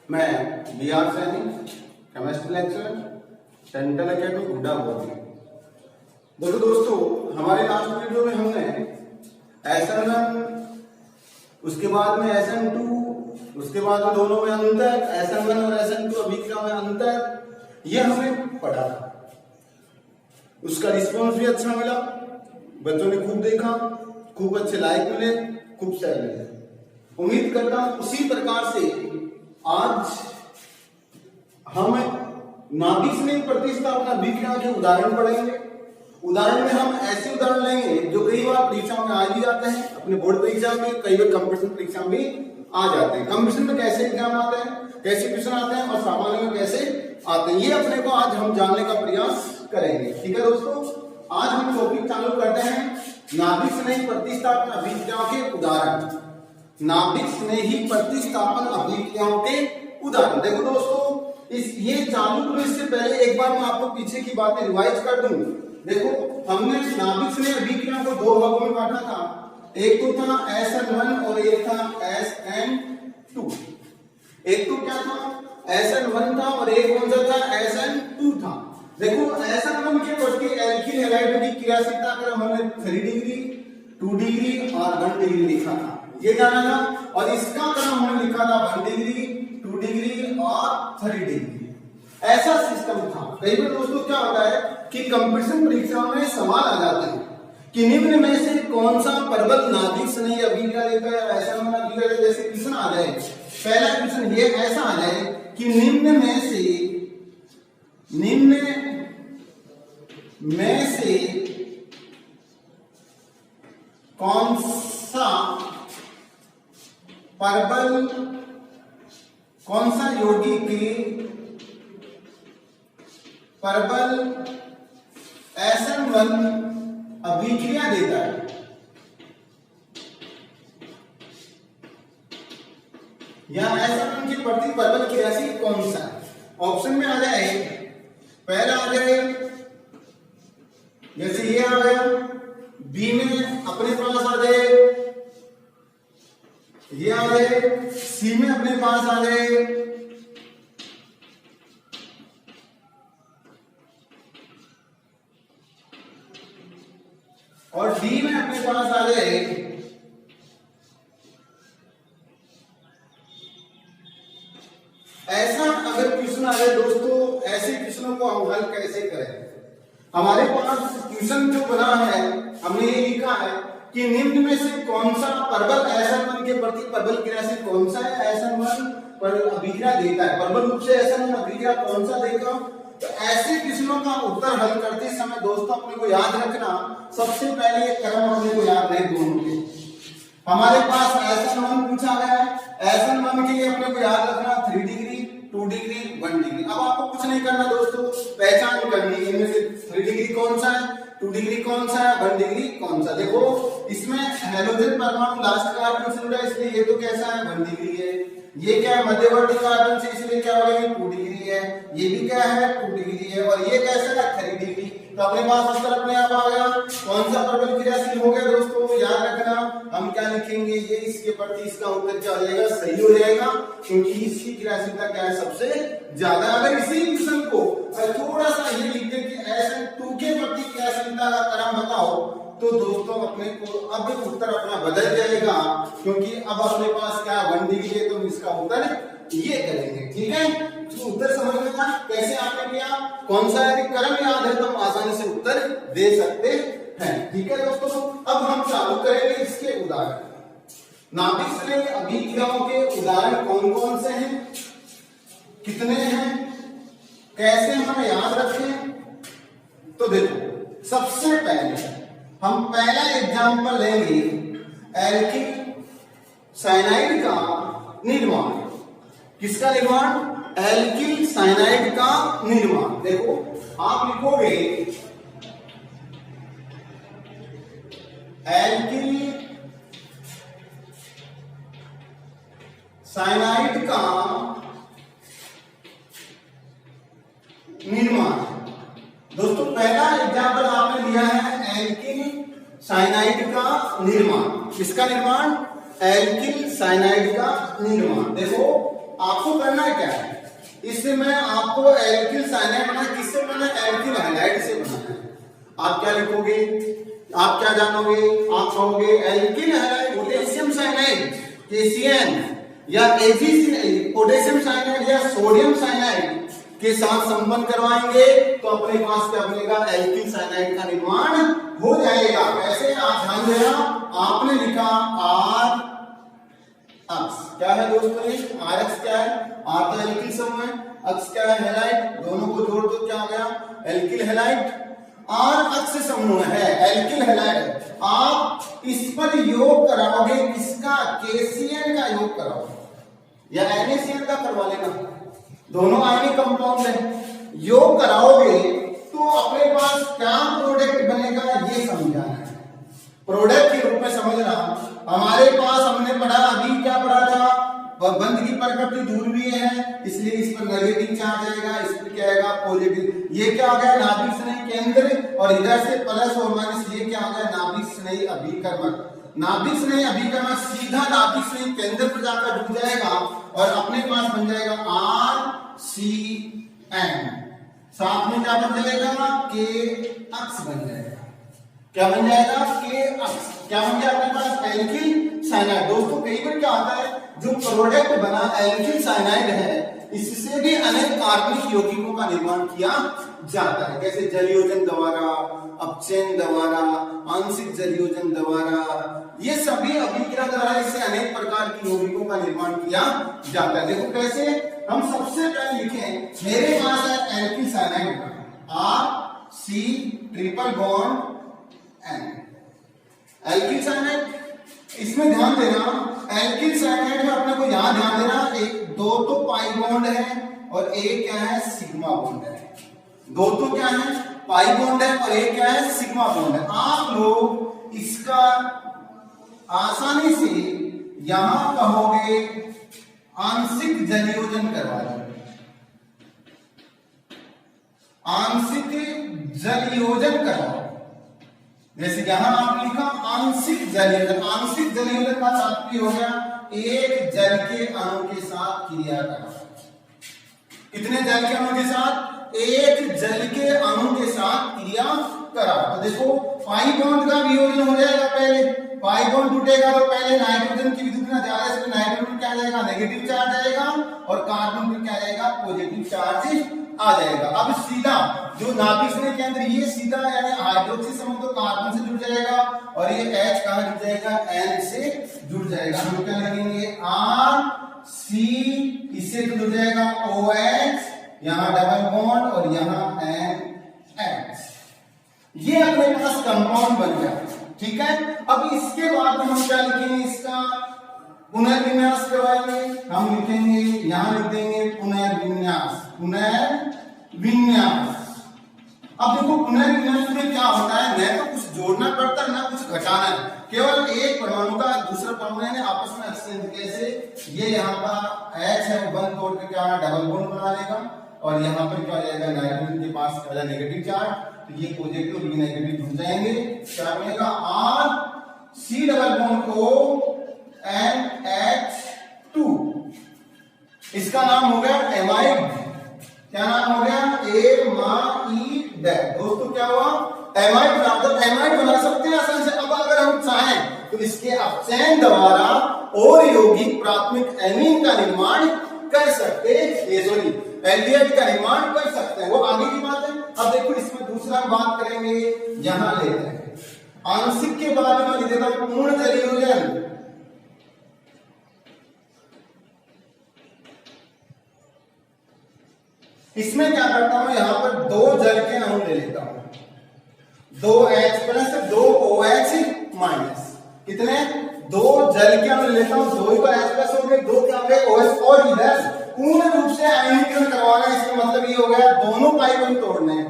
मैं बी.आर. Saini, chemistry lecturer, central academy Gudda बोल रही हूँ। देखो दोस्तों, हमारे लास्ट वीडियो में हमने SN1, उसके बाद में SN2, उसके बाद में दोनों में अंतर, SN1 और SN2 अभिक्रिया में अंतर, ये हमने पढ़ा था। उसका रिस्पॉन्स भी अच्छा मिला, बच्चों ने खूब देखा, खूब अच्छे लाइक मिले, खूब शेयर मिले। उम्मीद करता हूं उसी प्रकार से आज हम नाभिक स्नेह प्रतिस्थापन अभिक्रिया के उदाहरण पढ़ेंगे। उदाहरण में हम ऐसे उदाहरण लेंगे जो कई बार परीक्षाओं में आ भी जाते हैं, अपने बोर्ड परीक्षा में, कई बार कंपटीशन परीक्षा में भी आ जाते हैं। कंपटीशन में कैसे एग्जाम आते हैं, कैसे क्वेश्चन आते हैं और सामान्य में कैसे आते हैं, ये अपने को आज हम जानने का प्रयास करेंगे। ठीक है दोस्तों, आज हम टॉपिक चालू करते हैं नाभिक स्नेही प्रतिस्थापन अभिक्रियाओं के उदाहरण। नाभिक स्नेही प्रतिस्थापन अभिक्रियाओं के उदाहरण। देखो दोस्तों, ये चालू करने से पहले एक बार मैं आपको पीछे की बातें रिवाइज कर दूं। देखो, हमने नाभिक स्नेही अभिक्रिया को दो भागों में बांटा था। एक तो था SN1 और एक था SN2। एक तो क्या था, SN1 था और एक कौन सा था, SN2 था। देखो, SN1 के प्रति एल्किल हैलाइड की क्रियाशीलता का हमने 3 डिग्री, 2 डिग्री और 1 डिग्री लिखा था, ये जाना था। और इसका क्रम हमने लिखा था 1 डिग्री, 2 डिग्री और 3 डिग्री। ऐसा सिस्टम था। कई बार दोस्तों क्या होता है कि कंपटीशन परीक्षाओं में सवाल आ जाते हैं कि निम्न में से कौन सा प्रबल नाभिक स्नेही अभिक्रिया लेकर SN1 अभिक्रिया जैसे क्वेश्चन आ जाए। पहला क्वेश्चन ये ऐसा आ जाए कि निम्न में से कौन सा प्रबल, कौन सा यौगिक प्रबल SN1 अभिक्रिया देता है। या SN1 के प्रति प्रबल क्रियाशील कौन सा। ऑप्शन में आ जाए, पहला आ जाए जैसे ये आ गया, बी में अपने पास आ जाए, ये आ जाए, सी में अपने पास आ जाए, और डी में अपने पास आ जाए। ऐसा अगर क्वेश्चन आ जाए दोस्तों, ऐसे क्वेश्चनों को हम हल कैसे करें। हमारे पास क्वेश्चन जो बना है, हमने ये लिखा है कि निम्न में से कौन सा प्रबल SN1 के प्रति प्रबल क्रियाशील कौन सा है, SN1 पर अभिक्रिया देता है, प्रबल रूप से SN1 अभिक्रिया कौन सा देगा। तो ऐसे क्वेश्चनों का उत्तर हल करते समय दोस्तों अपने को याद रखना, सबसे पहले ये क्रम अपने को याद रहे दोनों के। हमारे पास SN1 पूछा गया है, SN1 के लिए अपने को याद रखना 3 डिग्री, 2 डिग्री, 1 डिग्री। अब आपको कुछ नहीं करना दोस्तों, पहचान करनी है इनमें से 3 डिग्री कौन सा है, 2 डिग्री कौन सा है, 1 डिग्री कौन सा। देखो, इसमें हाइड्रोजन परमाणु लास्ट कार्बन से जुड़ा है, इसलिए ये तो कैसा है, 1 डिग्री है। ये क्या है, मध्यवर्ती कार्बन से, इसलिए क्या हो गया, 2 डिग्री है। ये भी क्या है, 2 डिग्री है। और ये कैसा है, 3 डिग्री। तो अपने पास उत्तर अपने आप आ गया। कौन सा प्रबल क्रियाशील हो गया दोस्तों, याद रखना। हम क्या लिखेंगे, ये इसके प्रति इसका उत्तर क्या हो जाएगा, सही हो जाएगा, क्योंकि इसकी क्रियाशीलता क्या है, सबसे ज्यादा। अगर इसी क्वेश्चन को थोड़ा सा ये लिख दे कि SN2 के प्रति क्रियाशीलता का क्रम बताओ, तो दोस्तों अपने को अब उत्तर अपना बदल जाएगा, क्योंकि अब अपने पास क्या 1 डिग्री है, तो इसका उत्तर ये करेंगे। ठीक है, तो उत्तर समझ में था कैसे आपने किया, कौन सा यदि क्रम याद है तो हम आसानी से उत्तर दे सकते हैं। ठीक है दोस्तों, अब हम चालू करेंगे इसके उदाहरण। नाभिक स्नेही अभिक्रियाओं के उदाहरण कौन कौन से हैं, कितने हैं, कैसे हम याद रखें। तो देखो, सबसे पहले हम पहला एग्जांपल लेंगे एल्किल साइनाइड का निर्माण। किसका निर्माण, एल्किल साइनाइड का निर्माण। देखो, आप लिखोगे एल्किल साइनाइड का निर्माण। दोस्तों, पहला एग्जांपल आपने लिया है एल्किल साइनाइड का निर्माण। किसका निर्माण, एल्किल साइनाइड का निर्माण। देखो, आपको करना है क्या है, इससे मैं आपको एल्किल साइनाइड बना, किससे बना, एल्किल हैलाइड से बना है। आप क्या लिखोगे, आप क्या जानोगे, आप कहोगे alkyl halide potassium cyanide KCN या AgCN पोटेशियम साइनाइड या सोडियम साइनाइड के साथ संबंध करवाएंगे तो अपने पास क्या बनेगा, एल्किल साइनाइड का निर्माण हो जाएगा। कैसे, आप ध्यान देना, आपने लिखा R अक्स क्या है दोस्तों, R अक्स क्या है, R तो एल्किल समूह है, अक्स क्या है, हैलाइड, दोनों को जोड़ दो क्या हो गया, एल्किल हैलाइड। R अक्स समूह है, एल्किल हैलाइड, आप इस पर योग कराओगे, किसका, KCN का योग कराओगे या NaCN का करवा लेना, दोनों आयनिक कंपाउंड है, योग कराओगे तो अपने पास क्या प्रोडक्ट बनेगा ये समझाना है। प्रोडक्ट के रूप में समझना, हमारे पास हमने पढ़ा, अभी क्या पढ़ा था, बंध की प्रकृति ध्रुवीय है, इसलिए इस पर नेगेटिव चार्ज आएगा, इस पर क्या आएगा, पॉजिटिव। ये क्या आ गया, नाभिक स्नेही केंद्र, और इधर से प्लस और माइनस, ये क्या आ गया, नाभिक स्नेही अभिकर्मक। नाभिक स्नेही अभिकर्मक सीधा नाभिक स्नेही केंद्र पर जाकर जुड़ जाएगा और अपने पास बन जाएगा RCN, साथ में क्या बन जाएगा, K अक्स बन जाएगा, क्या बन जाएगा, K अक्स, क्या बन गया अपने पास, एल्किल साइनाइड। दोस्तों कई बार क्या होता है, जो प्रोडक्ट बना एल्किल साइनाइड है, इससे भी अनेक कार्बनिक यौगिकों का निर्माण किया जाता है, जैसे जलयोजन द्वारा, अपचयन द्वारा, आंशिक जलयोजन द्वारा, ये सभी अभिक्रिया द्वारा इससे अनेक प्रकार की यौगिकों का निर्माण किया जाता है। देखो कैसे, हम सबसे पहले लिखें, मेरे पास है alkyl cyanide RC triple bond N, alkyl cyanide. इसमें ध्यान देना, एल्किल साइनाइड में अपने को यहां ध्यान देना, एक दो तो पाई बॉन्ड है और एक क्या है, सिग्मा बॉन्ड है, दो तो क्या है, पाई बॉन्ड है और एक क्या है, सिग्मा बॉन्ड है। आप लोग इसका आसानी से यहां कहोगे आंशिक जलयोजन करवा लो, आंशिक जलयोजन करवाओ, जैसे यहां आप लिखा आंशिक जलयोजन। आंशिक जलयोजन का तात्पर्य हो गया एक जल के अणु के साथ क्रिया करना। कितने जल के अणु के साथ, एक जल के अणु के साथ क्रिया करा। तो देखो पाई बॉन्ड का वियोजन हो जाएगा, पहले पाई बॉन्ड टूटेगा तो पहले नाइट्रोजन की विद्युत ज्यादा है, इसमें नाइट्रोजन क्या जाएगा, नेगेटिव चार्ज आएगा और कार्बन पर क्या जाएगा, पॉजिटिव चार्ज आ जाएगा। अब सीधा जो नाभिक स्नेही केंद्र, ये सीधा यानी हाइड्रोक्सी समूह तो कार्बन से जुड़ जाएगा और ये H कहां जुड़ जाएगा, N से जुड़ जाएगा। हम क्या लगेंगे, RC, इससे जुड़ जाएगा OH, यहां डबल बॉन्ड और यहां NH, ये अपने पास कंपाउंड बन गया, ठीक है। अब इसके बाद हम क्या लिखेंगे, इसका पुनर्विन्यास करवाएंगे, हम लिखेंगे, यहां लिख देंगे पुनर्विन्यास, पुनर्विन्यास। अब देखो पुनर्विन्यास में क्या होता है, न तो कुछ जोड़ना पड़ता है ना कुछ घटाना है, केवल एक परमाणु का दूसरा परमाणु ने आपस में एक्सचेंज, कैसे, ये यहाँ का H है वो बंद तोड़ के क्या डबल बॉन्ड बना लेगा और यहाँ पर क्या हो जाएगा, नाइट्रोजन के पास पहला नेगेटिव चार्ज, तो ये पॉजिटिव और ये नेगेटिव जुड़ जाएंगे, क्या बनेगा, RC डबल बॉन्ड ONH2, इसका नाम हो गया एमाइड। क्या नाम हो गया, एमाइड। दोस्तों क्या हुआ, एमाइड बना, तो एमाइड बना सकते हैं आसानी से। अब अगर हम चाहें तो इसके अपचयन द्वारा और यौगिक प्राथमिक एमीन का निर्माण कर सकते हैं, सॉरी एल्डिहाइड का निर्माण कर सकते हैं, वो आगे की बात है। अब देखो इसमें दूसरा बात करेंगे, यहां लेते हैं आंशिक के बाद में लिख देता हूं पूर्ण जलयोजन। इसमें क्या करता हूं, यहां पर दो जल के अणु ले लेता हूं, 2H प्लस 2OH माइनस, कितने, दो जल के अणु लेता हूं, दो ही H प्लस हो गए, दो क्या हो गए OH, और इधर पूर्ण रूप से आयनीकरण करवाना है। इसका मतलब ये हो गया दोनों पाई बंद तोड़ने हैं,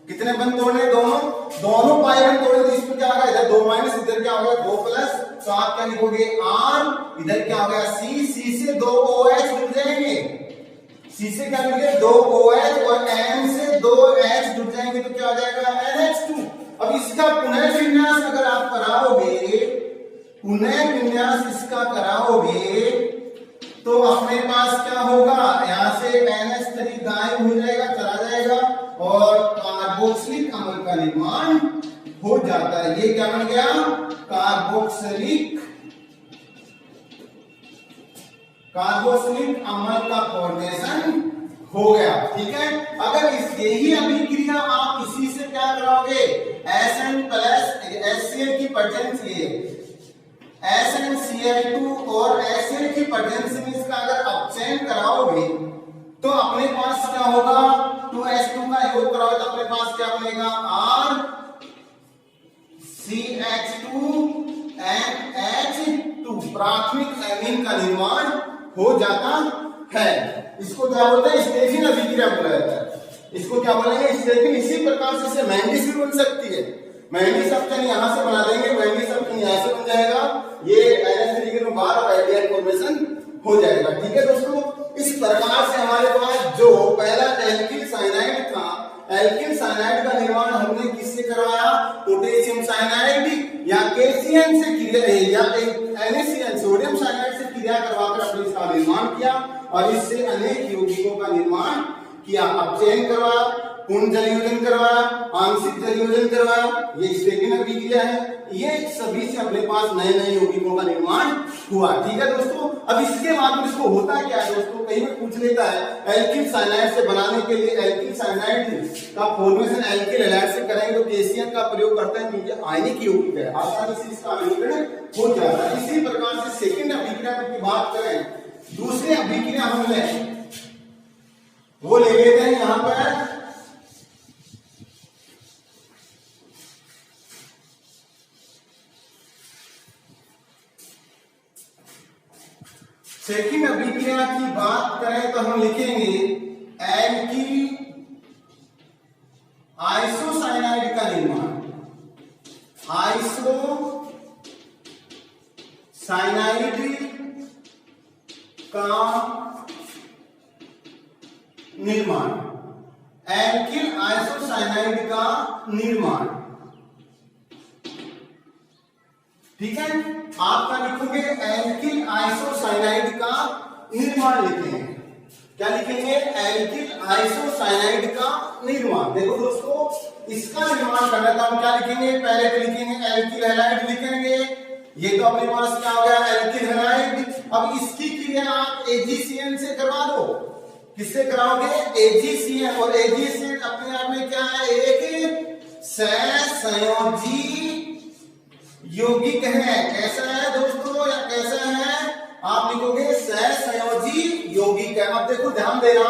कितने बंद तोड़ने, दोनों पाई बंद तोड़े, तो इसमें क्या आ गया, इधर 2 माइनस, इधर क्या हो गया 2 प्लस, तो आप क्या लिखोगे R, इधर क्या हो गया C से 2OH जुड़ जाएंगे, C से क्या जुड़ गए 2OH और N से 2H जुड़ जाएंगे, तो क्या हो जाएगा NH2। अब इसका पुनर्विन्यास अगर आप कराओगे, पुनर्विन्यास इसका कराओगे तो आपके अपने पास क्या होगा, यहाँ से NH3 गायब हो जाएगा, चला जाएगा और कार्बोक्सिलिक अम्ल का निर्माण हो जाता है। ये क्या बन गया, कार्बोक्सिलिक अम्ल का फॉर्मेशन हो गया। ठीक है, अगर यही अभिक्रिया आप इसी से क्या कराओगे, SN प्लस HCl की प्रेजेंस SnCl2 और HCl की प्रेजेंस में इसका अगर अपचयन कराओगे तो अपने पास क्या होगा, 2H2 का योग कराओगे तो अपने पास क्या बनेगा, RCH2NH2 प्राथमिक एमीन का निर्माण हो जाता है। इसको क्या बोलते हैं, स्टेफिन अभिक्रिया बोला जाता है। इसको क्या बोलेंगे, स्टेफिन। इसी प्रकार से मैंडीज भी बन सकती है। मैंडीज अपचयन यहां से बना देंगे, मैंडीज अपचयन यहां से बन जाएगा, ये NH3 के बाद आइडियल फॉर्मेशन हो जाएगा। ठीक है दोस्तों, इस प्रकार से हमारे पास जो पहला एल्किल साइनाइड था, एल्किल साइनाइड का निर्माण हमने किससे करवाया, पोटेशियम साइनाइड या KCN से या NaCN सोडियम साइनाइड से क्रिया करवाकर अपने इसका निर्माण किया और इससे अनेक यौगिकों का निर्माण किया, अपचयन करवाया, पूर्ण जलयोजन करवाया, आंशिक जलयोजन करवाया। ये स्टेफिन अभिक्रिया है। ये सभी से अपने पास नए नए यौगिकों का निर्माण हुआ। ठीक है दोस्तों, अब इसके बाद में इसको होता क्या है दोस्तों, कहीं में पूछ लेता है, एल्किल साइनाइड से बनाने के लिए एल्किल साइनाइड का फॉर्मेशन एल्किल हैलाइड से करेंगे तो KCN का प्रयोग करते हैं क्योंकि आयनिक यौगिक है, आसानी से इसका अभिक्रिया हो जाता है। इसी प्रकार से सेकंड अभिक्रिया की बात करें, दूसरी अभिक्रिया हमने वो ले लेते हैं यहां पर सेकंड अभिक्रिया की बात करें तो हम लिखेंगे एल्किल आइसोसाइनाइड का निर्माण, आइसोसाइनाइड का निर्माण, एल्किल आइसोसाइनाइड का निर्माण। ठीक है, आप क्या लिखोगे, एल्किल आइसोसाइनाइड का निर्माण लिखेंगे। क्या लिखेंगे, एल्किल आइसोसाइनाइड का निर्माण। देखो दोस्तों, इसका निर्माण करना था, हम क्या लिखेंगे, पहले तो लिखेंगे एल्किल हैलाइड लिखेंगे। ये तो अपने पास क्या हो गया, एल्किल हैलाइड। अब इसकी क्रिया आप AgCN से करवा दो। किससे कराओगे, AgCN, और AgCN अपने आप में क्या है, एक सहसंयोजी यौगिक है। कैसा है दोस्तों, या कैसा है, आप लिखोगे सहसंयोजी यौगिक है। अब देखो ध्यान देना,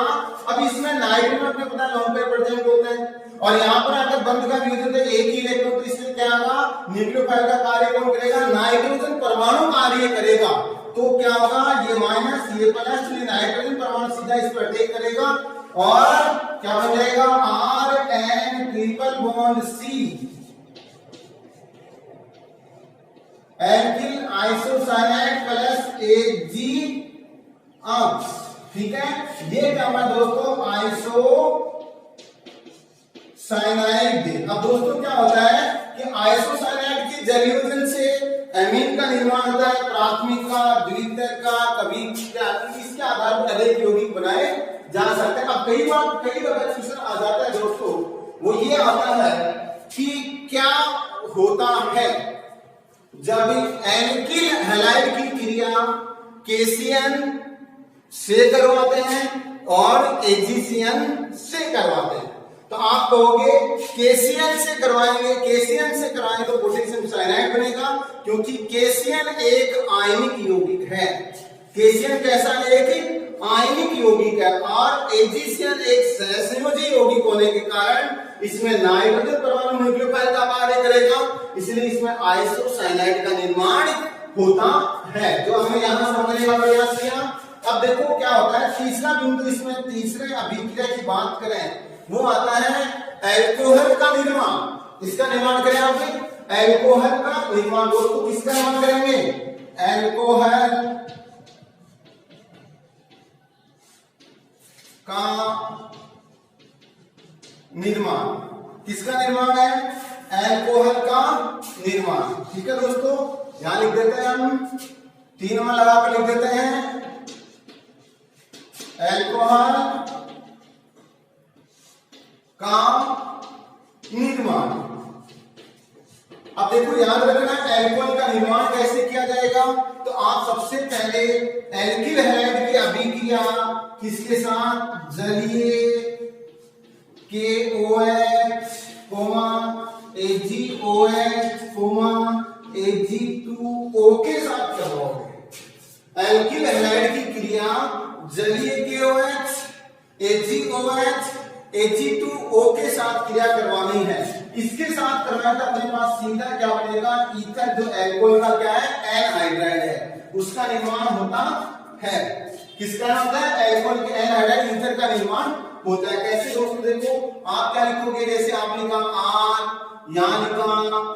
अब इसमें नाइट्रोजन अपने पता लोन पेयर प्रेजेंट होते हैं और यहाँ पर अगर बंध का वियोजन तो एक ही इलेक्ट्रॉन, तो इसमें क्या होगा, न्यूक्लियोफाइल का कार्य कौन करेगा, नाइट्रोजन परमाणु कार्य करेगा। तो क्या होगा, ये माइनस ये प्लस, ये नाइट्रोजन परमाणु सीधा इस पर अटैक करेगा और क्या बन जाएगा, RN triple bond C, alkyl isocyanide plus Ag अंश। ठीक है, ये क्या हुआ दोस्तों, आइसो साइनाइड। अब दोस्तों क्या होता है कि आइसोसाइनाइड के जलयोजन से एमीन का निर्माण होता है, प्राथमिक का, द्वितीयक का, कभी इसके आधार पर अनेक यौगिक बनाए जा सकते हैं। अब कई बार क्वेश्चन आ जाता है दोस्तों, वो ये आता है कि क्या होता है जब एल्किल हैलाइड की क्रिया KCN से करवाते हैं और AgCN से करवाते हैं। तो आप कहोगे KCN से करवाएंगे तो पोटेशियम साइनाइड बनेगा, क्योंकि KCN एक आयनिक यौगिक है। KCN कैसा है, एक आयनिक यौगिक है और AgCN एक सहसंयोजी यौगिक होने के कारण इसमें नाइट्रोजन परमाणु न्यूक्लियोफाइल का कार्य करेगा, इसलिए इसमें आइसोसाइनाइड का निर्माण होता है, जो हमें यहां समझने का प्रयास किया। अब देखो क्या होता है, तीसरा बिंदु इसमें, तीसरे अभिक्रिया की बात करें वो आता है एल्कोहल का निर्माण। इसका निर्माण करें आप, एल्कोहल का निर्माण। दोस्तों किसका निर्माण करेंगे, एल्कोहल का निर्माण। किसका निर्माण है, एल्कोहल का निर्माण। ठीक है दोस्तों, यहां लिख देते हैं हम, 3 में लगाकर लिख देते हैं अल्कोहल का निर्माण। अब देखो याद रखना अल्कोहल का निर्माण कैसे किया जाएगा। तो आप सबसे पहले एल्किल हैलाइड की अभिक्रिया किसके साथ, जलीय KOH, AgOH, Ag2O के साथ करवाओगे। एल्किल हैलाइड की क्रिया जलीय KOH, AgOH, Ag2O के साथ क्रिया करवानी है। इसके साथ करना है तो अपने पास सीधा क्या बनेगा, ईथर, जो अल्कोहल का क्या है, एनहाइड्राइड है, उसका निर्माण होता है। किसका होता है, अल्कोहल के एनहाइड्राइड ईथर का निर्माण होता है। कैसे दोस्तों, देखो आप क्या लिखोगे, जैसे आप लिखा R, यहाँ लिखा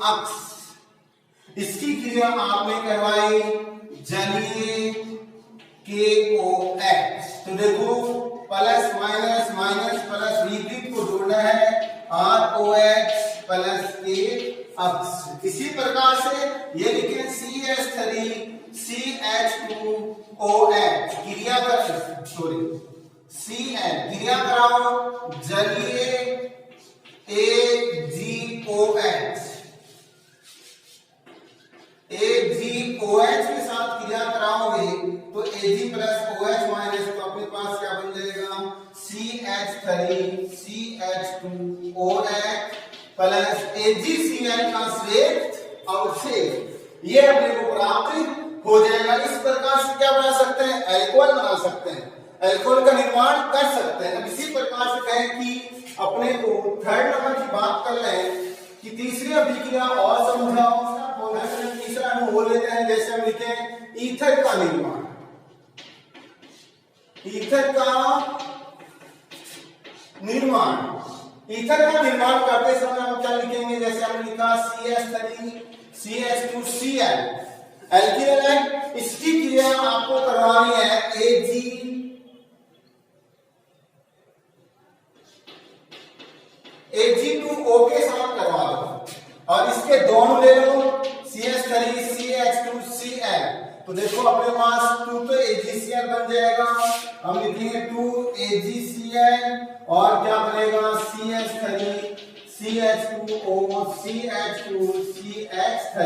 अक्स, इसकी क्रिया आपने करवाई जलीय KOH। तो देखो प्लस माइनस माइनस प्लस विपरीत को जोड़ना है, ROH प्लस K अक्स। इसी प्रकार से ये लिखे CH3 CH2OH क्रिया कर, सॉरी CN क्रिया कराओ जलीय AgOH, AgOH के साथ क्रिया कराओगे तो Ag प्लस OH माइनस, तो अपने पास क्या बन जाएगा, CH3 CH2OH प्लस AgCl का श्वेत अवशेष, ये अपने को प्राप्त हो जाएगा। इस प्रकार से क्या बना सकते हैं, अल्कोहल बना सकते हैं, अल्कोहल का निर्माण कर सकते हैं। अब इसी प्रकार से कहें कि अपने को थर्ड नंबर की बात कर रहे हैं कि तीसरी अभिक्रिया और समझाओ। तीसरा हम बोल लेते हैं, जैसे हम लिखे ईथर का निर्माण, ईथर का निर्माण, ईथर का निर्माण करते समय हम क्या लिखेंगे, जैसे हमने लिखा CH3 CH2Cl एल्किल हैलाइड, इसकी क्रिया आपको करवानी है Ag2O के साथ करवा दो और इसके दोनों ले लो CH3 CH2Cl। तो देखो अपने पास 2 तो AgCl बन जाएगा, हम लिखेंगे 2 AgCl और क्या बनेगा CH3 CH2O CH2 CH3,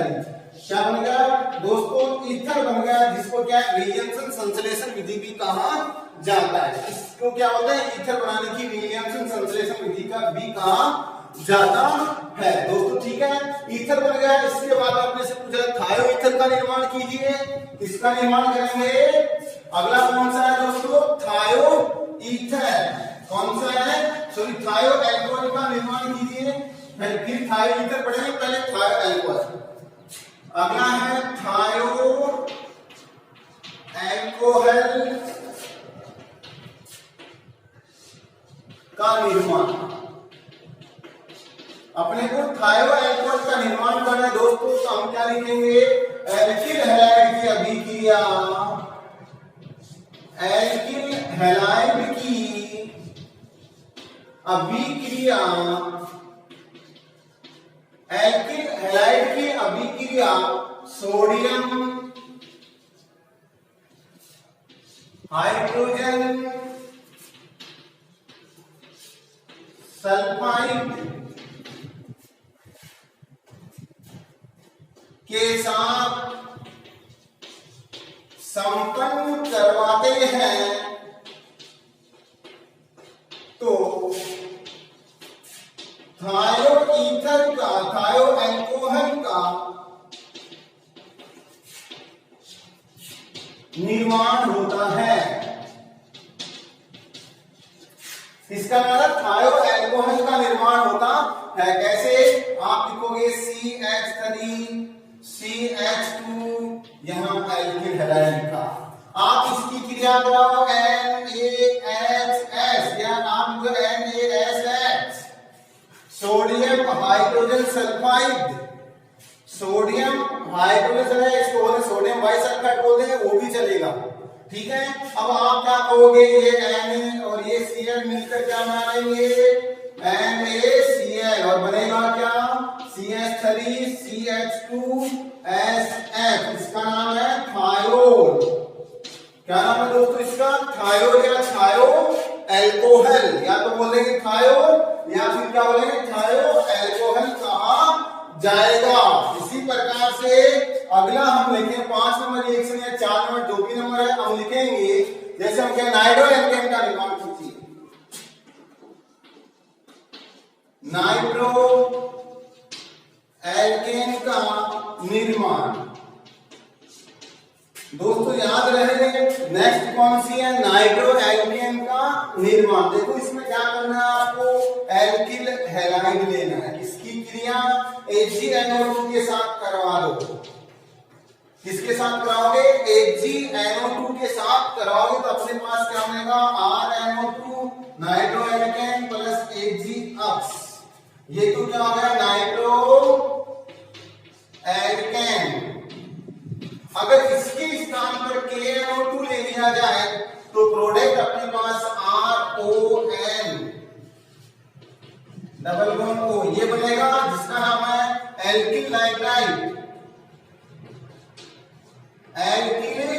क्या बन गया दोस्तों, ईथर बन गया, जिसको क्या विलियमसन संश्लेषण विधि भी कहा जाता है। इसको क्या होता है, ईथर बनाने की विलियमसन संश्लेषण विधि का भी कहा जाता है दोस्तों, ठीक है। ईथर बन गया, इसके बाद आपने से पूछा थायो ईथर का निर्माण कीजिए, इसका निर्माण करेंगे। अगला कौन सा है दोस्तों, थायो ईथर, कौन सा है, सॉरी थायो अल्कोहल का निर्माण कीजिए, फिर थायो ईथर पढ़ेंगे, पहले थायो अल्कोहल। अगला है थायो अल्कोहल का निर्माण। अपने को थायो अल्कोहल का निर्माण करना है दोस्तों, तो हम क्या लिखेंगे, एल्किल हैलाइड की अभिक्रिया, एल्किल हैलाइड की अभिक्रिया, एल्किल हैलाइड की अभिक्रिया सोडियम हाइड्रोजन सल्फाइड के साथ संपन्न करवाते हैं तो थायो ईथर का, थायो अल्कोहल का निर्माण होता है। इसका मतलब थायो अल्कोहल का निर्माण होता है। कैसे, आप लिखोगे CH3 CH2, यहां एल्किल हैलाइड लिखा, आप इसकी क्रिया कराओ NaHS, या आप जो NaSH, sodium hydrogen sulphide, sodium hydrogen है, इसको सोडियम बाइसल्फाइड बोलते हैं, वो भी चलेगा, ठीक है। अब आप क्या कहोगे, ये Na और ये Cl मिलकर क्या बना लेंगे, NaCl, और बनेगा क्या CH3 CH2SH, इसका नाम है थायोल। क्या नाम है दोस्तों इसका, थायोल या थायो या फिर क्या बोलेंगे थायो अल्कोहल कहा जाएगा। इसी प्रकार से अगला हम लिखेंगे 5 नंबर रिएक्शन या 4 नंबर जो भी नंबर है हम लिखेंगे। जैसे हम क्या नाइट्रो एल्केन का निर्माण कीजिए, नाइट्रो एल्केन का निर्माण दोस्तों याद रहे। नेक्स्ट कौन सी है, नाइट्रो एल्केन का निर्माण। देखो इसमें क्या करना है आपको, एल्किल हैलाइड लेना है, इसकी क्रिया HgNO2 के साथ करवा दो। किसके साथ कराओगे, HgNO2 के साथ कराओगे तो अपने पास क्या मिलेगा, RNO2 nitro alkene plus Hg। ये तो क्या हो गया नाइट्रो एल्केन। अगर इसके स्थान पर KNO2 ले लिया जाए तो प्रोडक्ट अपने पास RON डबल बॉन्ड O ये बनेगा, जिसका नाम है एल्किल नाइट्राइड। एल्किल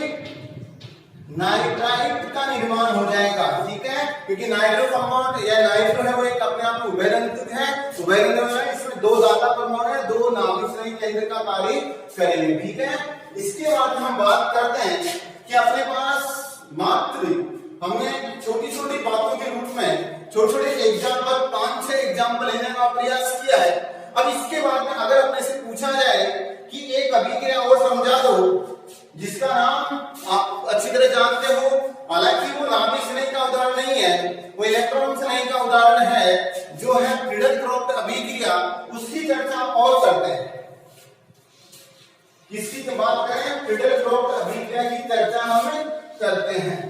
नाइट्राइड का निर्माण हो जाएगा, ठीक है। क्योंकि नाइट्रो कंपाउंड या नाइट्रो है वो एक अपने आप में उभयरंध्र है, उभयरंध्र है, इसमें 2 ज्यादा परमाणु है, 2 नाभिक श्रेणी केंद्र का कार्य करेंगे, ठीक है। इसके बाद हम बात करते हैं कि अपने पास मात्र हमने छोटी छोटी बातों के रूप में छोटे छोटे एग्जाम्पल 5-6 एग्जाम्पल लेने का प्रयास किया है। अब इसके बाद में अगर अपने से पूछा जाए कि एक अभिक्रिया और समझा दो जिसका नाम आप अच्छी तरह जानते हो, हालांकि वो नाभिक श्रेणी का उदाहरण नहीं है, वो इलेक्ट्रॉन श्रेणी का उदाहरण है, जो है फ्रीडल-क्रोफ्ट अभिक्रिया, उसकी चर्चा और करते हैं। किसकी की बात करें, फ्रीडल-क्रोफ्ट अभिक्रिया की चर्चा हम करते हैं।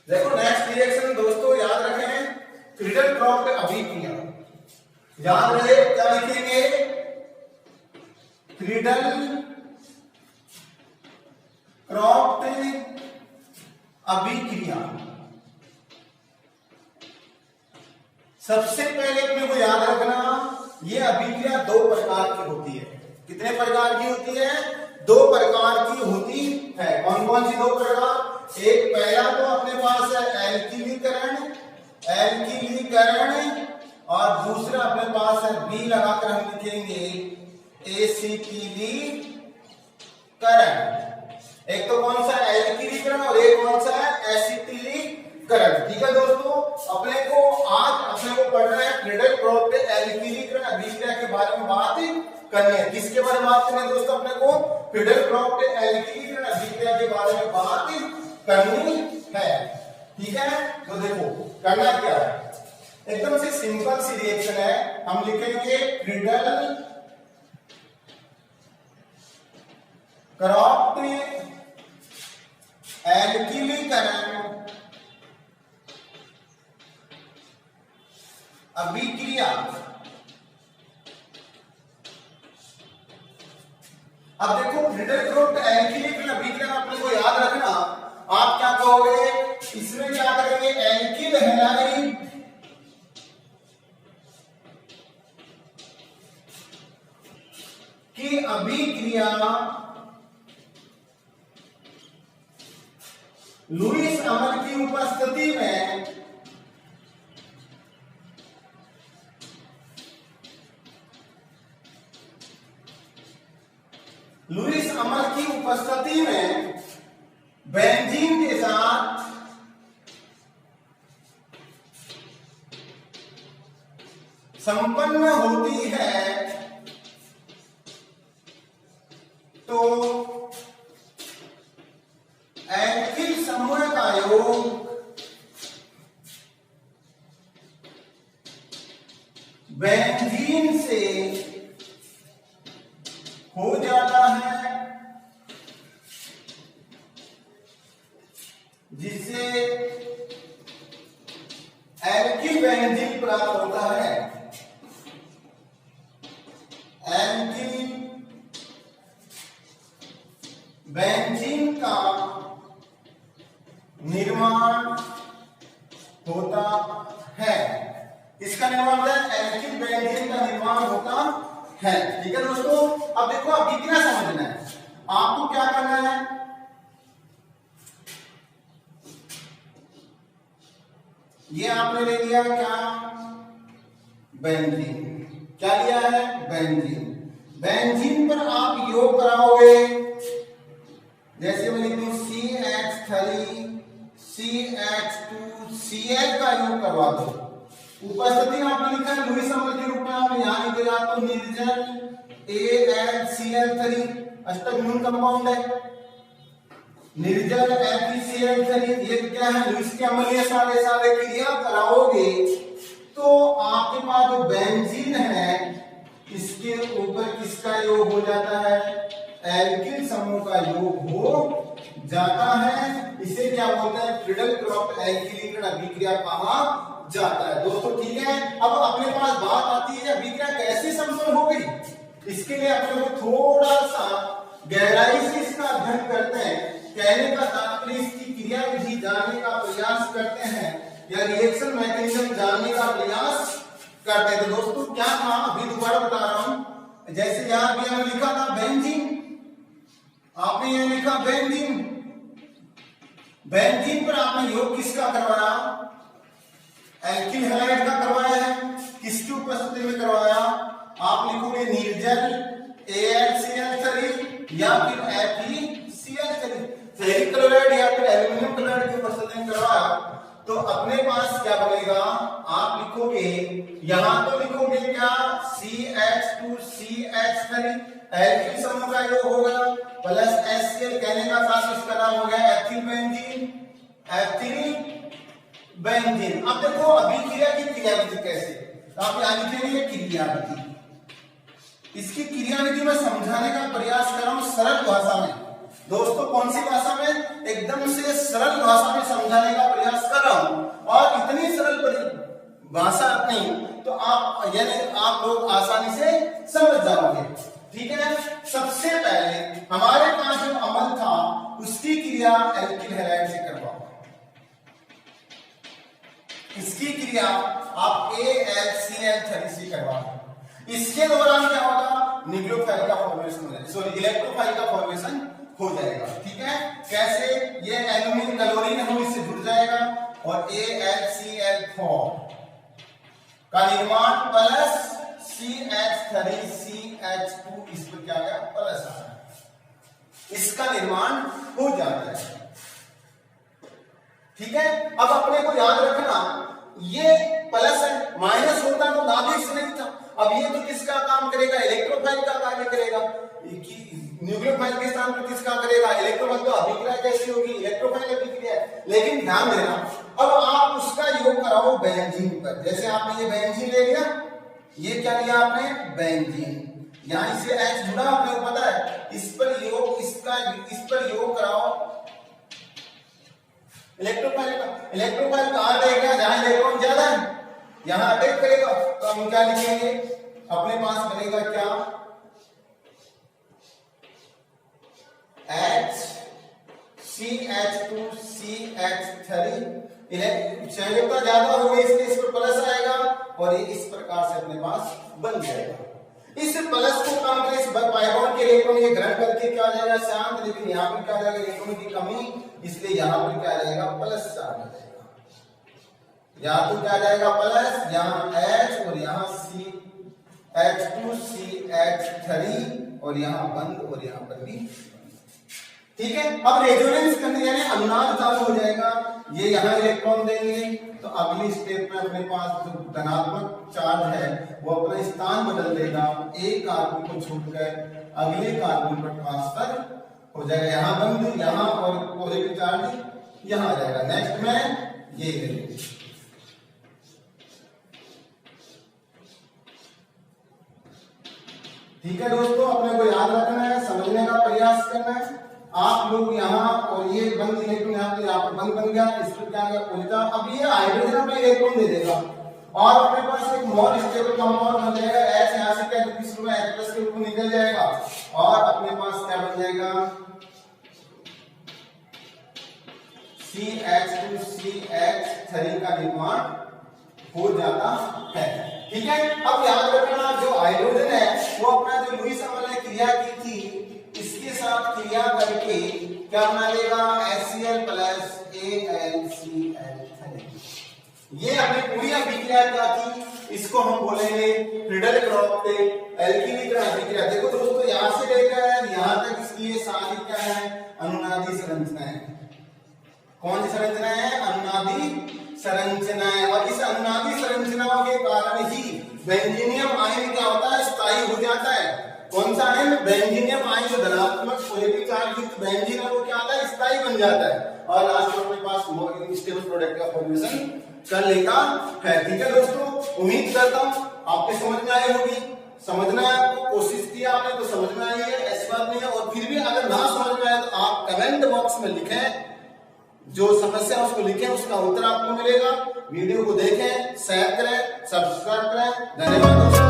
देखो नेक्स्ट रिएक्शन दोस्तों याद रखें, फ्रीडल-क्रोफ्ट अभिक्रिया याद रहे, क्या लिखेंगे, फ्रीडल-क्रोफ्ट अभिक्रिया। सबसे पहले अपने को याद रखना, ये अभिक्रिया 2 प्रकार की होती है। कितने प्रकार की होती है, 2 प्रकार की होती है। कौन कौन सी 2 प्रकार, एक पहला तो अपने पास है एल्किलीकरण, एल्किलीकरण, और दूसरा अपने पास है बी लगाकर हम लिखेंगे एसिटिलीकरण। एक तो कौन सा एल्किलीकरण और एक कौन सा है एसिटिलीकरण, ठीक है दोस्तों। अपने को आज अपने को पढ़ना है फ्रीडल-क्रोफ्ट एल्किलीकरण अभिक्रिया के बारे में बात करनी है। किसके बारे में बात करनी है दोस्तों, अपने को फ्रीडल-क्रोफ्ट एल्किलीकरण अभिक्रिया के बारे में बात करनी है, ठीक है। तो देखो करना क्या है, एकदम से सिंपल सी रिएक्शन है। हम लिखेंगे फ्रीडल-क्रोफ्ट एल्किलीकरण अभिक्रिया। अब देखो फ्रीडल-क्रोफ्ट एल्किलीकरण अभिक्रिया अपने को याद रखना, आप क्या कहोगे, इसमें क्या करेंगे, एल्किल हैलाइड की अभिक्रिया लुईस अमर की उपस्थिति में लुईस अमर की उपस्थिति में बेंजीन के साथ संपन्न होती है तो एल्किल समूह का योग बेंजीन से हो जाता है, जिससे एल्किल बेंजीन प्राप्त होता है। एल्किल बेंजीन का निर्माण होता है, इसका निर्माण होता है, एल्किल बेंजीन का निर्माण होता है, ठीक है दोस्तों। अब देखो अभिक्रिया समझना है, आपको क्या करना है, ये आपने ले लिया क्या, बेंजीन। क्या लिया है, बेंजीन। बेंजीन पर आप योग कराओगे, जैसे मैं लिख दूं CH3 CH2 CH का योग करवा दो। उपस्थिति आपने लिखा है लुईस अम्ल के रूप में, आपने यहां लिख दिया तो निर्जल AlCl3 अष्टक मूल कंपाउंड है, निर्जल FeCl3। ये क्या है, लुईस के अम्लीय सारे सारे क्रिया कराओगे तो आपके पास जो बेंजीन है इसके ऊपर किसका योग हो जाता है, एल्किल समूह का योग हो जाता है। इसे क्या बोलते हैं, फ्रीडल क्रॉफ्ट एल्किलीकरण अभिक्रिया कहा जाता है। दोस्तों ठीक है, अब अपने पास बात आती है अभिक्रिया कैसे संपन्न हो गई। इसके लिए अपने को थोड़ा सा गहराई से इसका अध्ययन करते हैं, कहने का तात्पर्य इसकी क्रिया विधि जानने का प्रयास करते हैं या रिएक्शन मैकेनिज्म जानने का प्रयास करते हैं। तो दोस्तों क्या था, अभी दोबारा बता रहा हूं, जैसे यहां भी हमने लिखा था बेंजीन, आपने यहां लिखा बेंजीन। बेंजीन पर आपने योग किसका करवाया, एल्किल हैलाइड का करवाया है। किसकी उपस्थिति में करवाया, आप लिखोगे निर्जल AlCl3 या फिर FeCl3, फेरिक क्लोराइड या फिर एल्यूमिनियम क्लोराइड की उपस्थिति में करवाया। तो अपने पास क्या बनेगा, आप लिखोगे यहां तो लिखोगे क्या CH2 CH3 एल्किल समूह का योग हो गया प्लस HCl, कहने का साथ इसका नाम हो गया एथिल बेंजीन, एथिल बेंजीन। अब देखो अभिक्रिया की क्रियाविधि कैसे, तो आप यहां लिखेंगे क्रियाविधि। इसकी क्रियाविधि में समझाने का प्रयास कर रहा हूं सरल भाषा में। दोस्तों कौन सी भाषा में, एकदम से सरल भाषा में समझाने का प्रयास कर रहा हूं, और इतनी सरल भाषा नहीं तो आप यानी आप लोग आसानी से समझ जाओगे। ठीक है, सबसे पहले हमारे पास जो अम्ल था उसकी क्रिया एल्किल हैलाइड से करवाओ। इसकी क्रिया आप AlCl3 से करवाओ। इसके दौरान क्या होगा, न्यूक्लियोफाइल का फॉर्मेशन हो जाएगा, सॉरी इलेक्ट्रोफाइल का फॉर्मेशन हो जाएगा। ठीक है, कैसे, ये एल्यूमिनियम क्लोरीन हम इससे जुड़ जाएगा और AlCl4 का निर्माण प्लस CH3 CH2 इस पर क्या गया प्लस आ गया, इसका निर्माण हो जाता है। ठीक है, अब अपने को याद रखना ये प्लस है, माइनस होता तो नाभिक से नहीं था। अब ये तो किसका काम करेगा, इलेक्ट्रोफाइल का कार्य करेगा। न्यूक्लियोफाइल के स्थान पर किसका करेगा, इलेक्ट्रोफाइल। तो अभिक्रिया कैसी होगी, इलेक्ट्रोफाइल अभिक्रिया है। लेकिन ध्यान देना, अब आप उसका योग कराओ बेंजीन पर। जैसे आपने ये बेंजीन ले लिया, ये क्या लिया आपने, बेंजीन, यहां से H जुड़ा, आपको पता है, इस पर योग, इस पर योग कराओ इलेक्ट्रोफाइल का। इलेक्ट्रोफाइल कहां रहेगा, जहां इलेक्ट्रॉन ज्यादा है, यहां अटैक करेगा। तो हम क्या लिखेंगे, अपने पास बनेगा क्या, CH2 CH3, संयोजकता ज्यादा हो गई इसलिए इस पर प्लस आएगा और ये इस प्रकार से अपने पास बन जाएगा। इस प्लस को कम करें, इस पाइरोन के इलेक्ट्रॉन ये ग्रहण करके क्या आ जाएगा शांत, लेकिन यहाँ पर क्या आ जाएगा इलेक्ट्रॉन की कमी, इसलिए यहाँ पर क्या आ जाएगा प्लस आ जाएगा। यहाँ तो क्या आ जाएगा प्लस, यहाँ H और यहाँ CH2 CH3 और यहाँ बंद और यहाँ पर भी। ठीक है, अब रेजोनेंस करने यानी अनुनाद चालू हो जाएगा। ये यहाँ इलेक्ट्रॉन देंगे तो अगली स्टेप में अपने पास जो धनात्मक चार्ज है वो अपना स्थान बदल देगा, एक कार्बन को छोड़कर अगले कार्बन पर ट्रांसफर हो जाएगा। यहाँ बंद, यहाँ और पॉजिटिव चार्ज यहाँ आ जाएगा। नेक्स्ट में ये है, ठीक है दोस्तों, अपने को याद रखना है, समझने का प्रयास करना है। आप लोग यहाँ और ये बंद इलेक्ट्रॉन यहाँ पर बंद बन गया, इस पर क्या गया पॉजिटिव। अब ये हाइड्रोजन अपने इलेक्ट्रॉन दे देगा और अपने पास एक मोर स्टेबल कंपाउंड बन जाएगा। H यहाँ से क्या किस रूप में H+ के रूप में निकल जाएगा और अपने पास क्या बन जाएगा CH2 CH3 का निर्माण हो जाता है। ठीक है, अब याद रखना जो हाइड्रोजन है वो अपना जो लुईस अम्ल ने क्रिया की थी इसके साथ क्रिया करके क्या बना लेगा HCl+ AlCl3। ये अपनी पूरी अभिक्रिया क्या थी, इसको हम बोलेंगे फ्रीडल क्रॉप थे एल्कीनी का अभिक्रिया। देखो दोस्तों यहां से लेकर यहां तक इसकी ये सारी क्या है, अनुनादी संरचनाएं। कौन सी संरचना है, अनुनादी संरचनाएं। और इस अनुनादी संरचनाओं के कारण ही बेंजीनियम आयन क्या होता है, स्थायी हो जाता है। कौन सा आयन, बेंजीनियम आयन, जो धनात्मक पॉजिटिव चार्ज युक्त बेंजीन है वो क्या होता है, स्थायी बन जाता है और लास्ट में अपने पास स्टेबल प्रोडक्ट का फॉर्मेशन कर लेता है। ठीक है दोस्तों, उम्मीद करता हूं आपके समझ में आई होगी। समझना है आपको, कोशिश किया आपने तो समझ में आई है, ऐसी बात नहीं है। और फिर भी अगर ना समझ में आए तो आप कमेंट बॉक्स में लिखें, जो समस्या उसको लिखें, उसका उत्तर आपको मिलेगा। वीडियो को देखें, शेयर करें, सब्सक्राइब करें। धन्यवाद दोस्तों।